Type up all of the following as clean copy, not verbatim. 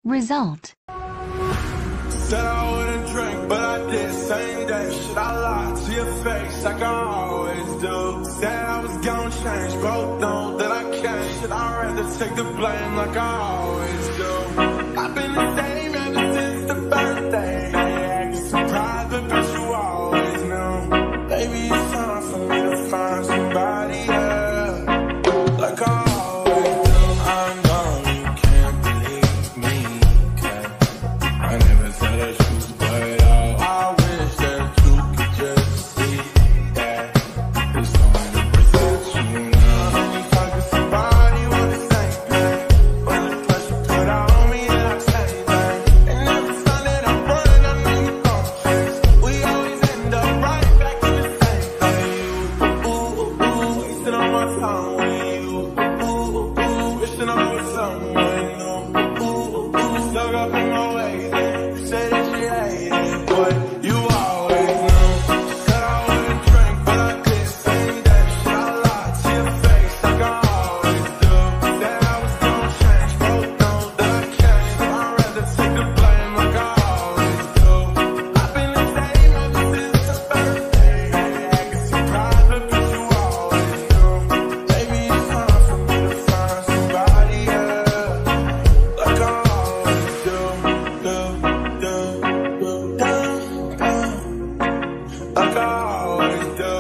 Result. Said I wouldn't drink, but I did. Same day, should I lie to your face like I always do? Said I was gonna change, both know that I can't. Should I rather take the blame like I always do? I've been the same ever since the birthday. Acting surprised, but bitch, you always knew. Baby, it's time for me to find somebody else like I always do. I know you can't believe me, 'cause I never said the truth, but I wish that you could just see that it's only the perception, you know. I'm talking to somebody with the same thing, but the pressure put on me and I change that. And every time that I'm running, I know you gon' change. We always end up right back in the same thing. Wasting all my time with you. Wishing I was someone new. Stuck up in my ways. Say that you hate it, but you always knew. Said I wouldn't drink, but I did. Same day, should I lie to your face like I always do? Said I was gonna change, both know that I can't. I'd rather take the blame like I always do. I've been the same ever since the birthday. Acting surprised, but bitch, you always knew. Baby, it's time for me to find somebody else like I always do. Like I always do.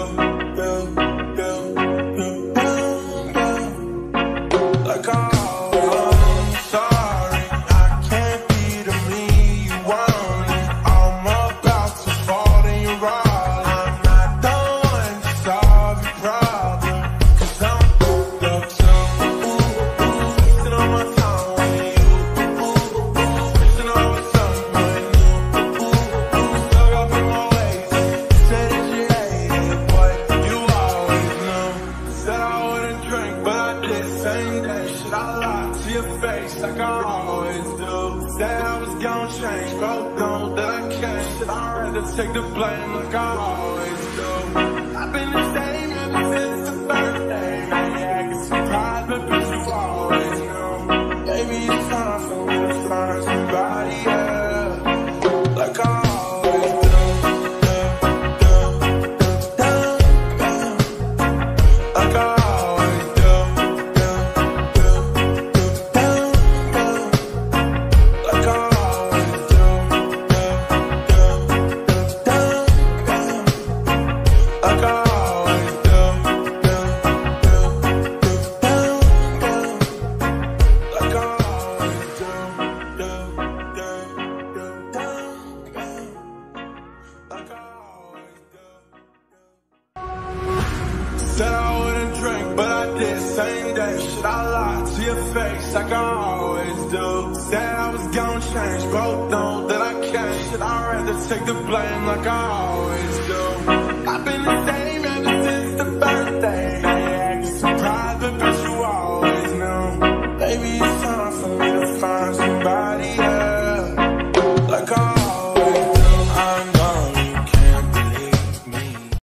Like I always. I'm sorry, I can't be the me you wanted. I'm about to fall in your role. I'm not the one to solve your problem, 'cause I'm booked up too. Wasting all my time with you. Wishing I was someone new. Stuck up in my ways. Said that you hate it, but you always knew. Said I wouldn't drink, but I did. Same day, should I lie to your face like I always do? Said I was gonna change, both know that I can't. Should I rather take the blame like I always do? I've been the same ever since the birthday. Acting surprised, but bitch, you always knew. Baby, it's time for me to find somebody else like I always do. Like I always do. Like I always do. Like I always do. Like I always do. Like I always do. Said I wouldn't drink, but I did. Same day, should I lie to your face like I always do? Said I was gonna change, both know that I can't. Should I rather take the blame like I always do? I've been the same ever since the birthday. Acting surprised, but bitch, you always knew. Baby,